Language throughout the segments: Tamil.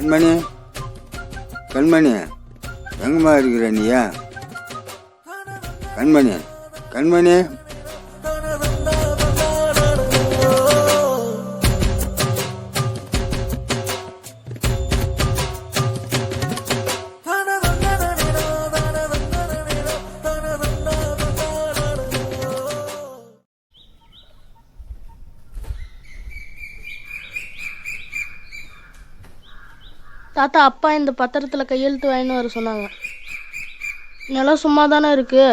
கண்மணி, கண்மணி, எங்கம்மா இருக்கிற நீயா? கண்மணி, கண்மணி. தாத்தா, அப்பா இந்த பத்திரத்தில் கையெழுத்து வாங்கின்னு வர சொன்னாங்க. நிலம் சும்மா தானே இருக்கு,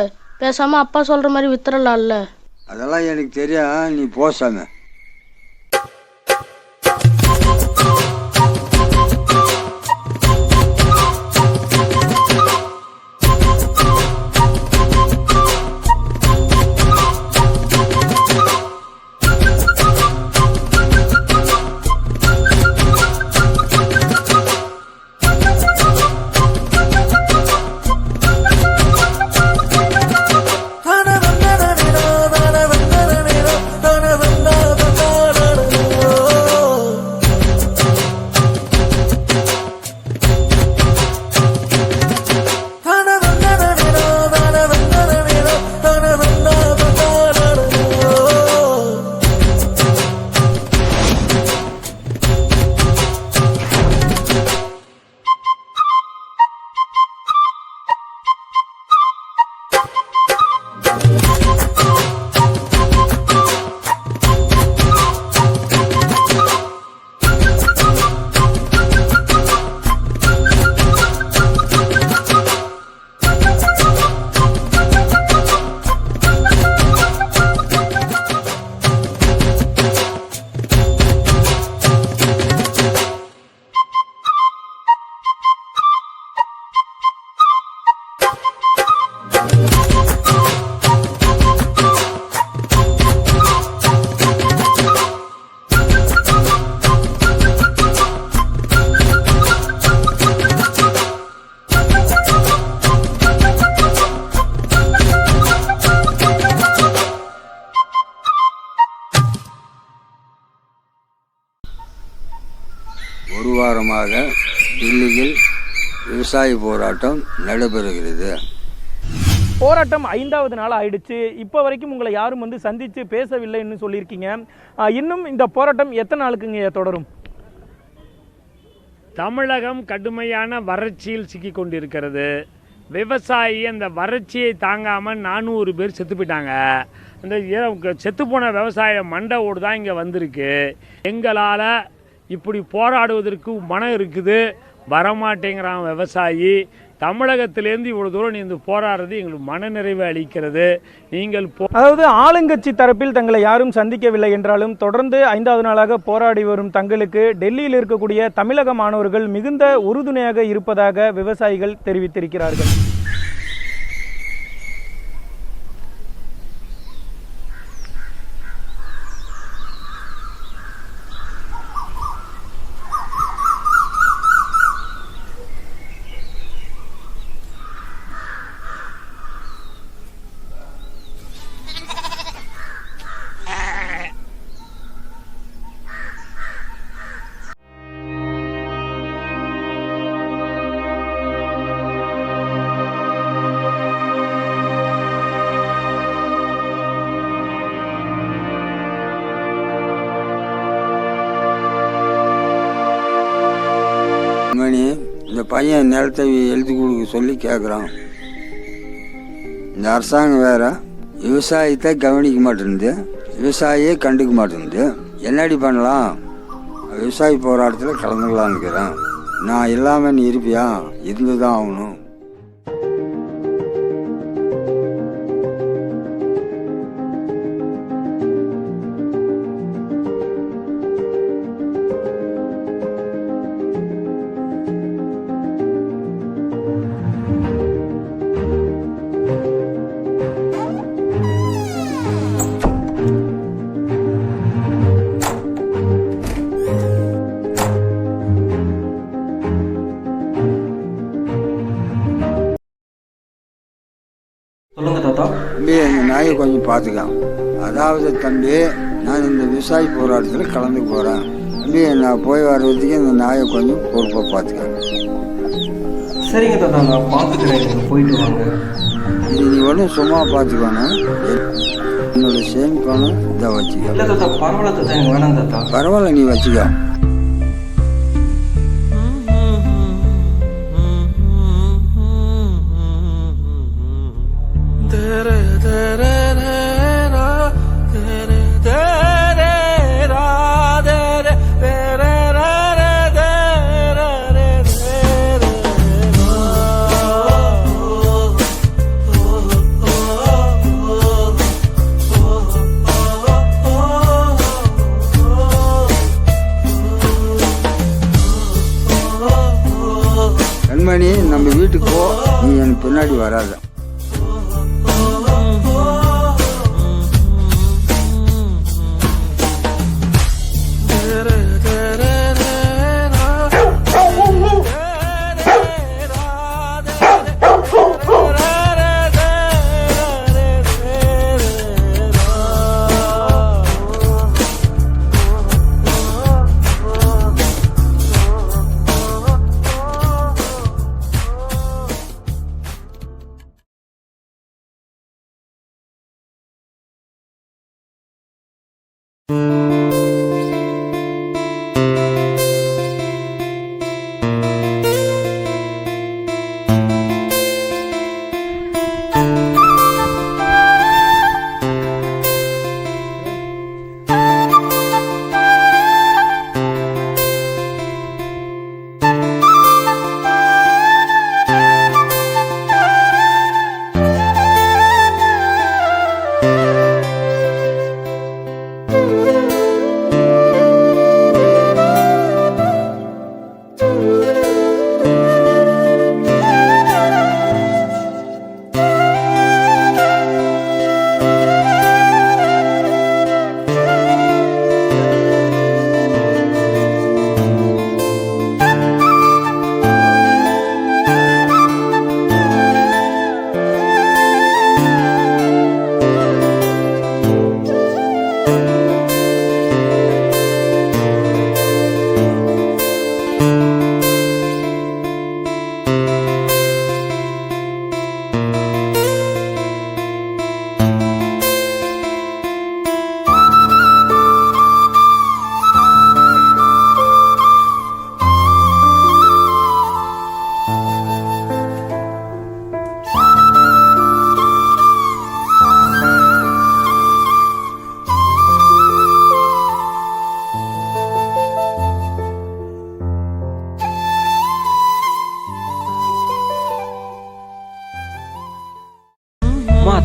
பேசாமல் அப்பா சொல்கிற மாதிரி வித்துறலாம்ல. அதெல்லாம் எனக்கு தெரியும், நீ போசாம. ஒரு வாரமாக டெல்லியில் விவசாய போராட்டம் நடைபெறுகிறது. போராட்டம் 5வது நாள் ஆயிடுச்சு. இப்போ வரைக்கும் உங்களை யாரும் வந்து சந்தித்து பேசவில்லைன்னு சொல்லியிருக்கீங்க. இன்னும் இந்த போராட்டம் எத்தனை நாளுக்குங்க தொடரும்? தமிழகம் கடுமையான வறட்சியில் சிக்கி கொண்டிருக்கிறது. விவசாயி அந்த வறட்சியை தாங்காமல் 400 பேர் செத்து போயிட்டாங்க. அந்த செத்துப்போன விவசாய மண்டை ஓடு தான் இங்கே வந்திருக்கு. எங்களால் இப்படி போராடுவதற்கு மனம் இருக்குது, வரமாட்டேங்கிறான் விவசாயி. தமிழகத்திலேருந்து இவ்வளோ தூரம் நீ போராடுறது எங்களுக்கு மனநிறைவு அளிக்கிறது. நீங்கள் அதாவது ஆளுங்கட்சி தரப்பில் தங்களை யாரும் சந்திக்கவில்லை என்றாலும் தொடர்ந்து 5வது நாளாக போராடி வரும் தங்களுக்கு டெல்லியில் இருக்கக்கூடிய தமிழக மாணவர்கள் மிகுந்த உறுதுணையாக இருப்பதாக விவசாயிகள் தெரிவித்திருக்கிறார்கள். இந்த பையன் நிலத்தை எழுதி கொடுக்க சொல்லி கேட்குறான். இந்த அரசாங்கம் வேற விவசாயத்தை கவனிக்க மாட்டேங்குது, விவசாயியே கண்டுக்க மாட்டேங்குது. என்னடி பண்ணலாம்? விவசாய போராட்டத்தில் கலந்துக்கலான்னு இருக்கிறேன். நான் இல்லாமல் நீ இருப்பியா? இருந்து தான் ஆகணும். சொல்லுங்க தாத்தா. தம்பி, எங்கள் நாயை கொஞ்சம் பார்த்துக்கலாம். அதாவது தம்பி, நான் இந்த விவசாய போராட்டத்தில் கலந்து போகிறேன். அப்படியே நான் போய் வர்றதுக்கு இந்த நாயை கொஞ்சம் பொறுப்பாக பார்த்துக்காங்க. சரிங்க தாத்தா, நான் பார்த்துக்கிறேன், நீங்கள் போயிட்டு வாங்க. இது நீ ஒன்றும் சும்மா பார்த்துக்கணும். என்னோட சேம் பணம் இதை வச்சுக்க. இல்லை தாத்தா, பரவாயில்ல தாத்தா, எனக்கு வேணாம் தாத்தா. பரவாயில்ல, நீ வச்சுக்க. கண்மணி, நம்ம வீட்டுக்கு போ, நீ எனக்கு பின்னாடி வராத.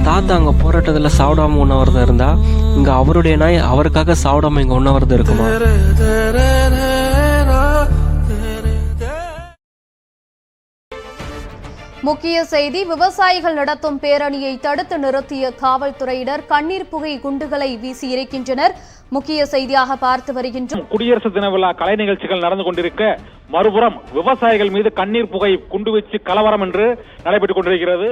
தாத்தா அங்கே போராட்டத்தில் சாப்பிடாம உண்ணவரதம் இருந்தா, இங்கே அவருடைய நாய் அவருக்காக சாப்பிடாம இங்கே உண்ணவரதம் இருக்குமா? முக்கிய செய்தி: விவசாயிகள் நடத்தும் பேரணியை தடுத்து நிறுத்திய காவல்துறையினர் கண்ணீர் புகை குண்டுகளை வீசி இருக்கின்றனர். முக்கிய செய்தியாக பார்த்து வருகின்றோம். குடியரசு தின விழா கலை நிகழ்ச்சிகள் நடந்து கொண்டிருக்க, மறுபுறம் விவசாயிகள் மீது கண்ணீர் புகை குண்டு வீச்சு கலவரம் என்று நடைபெற்றுக் கொண்டிருக்கிறது.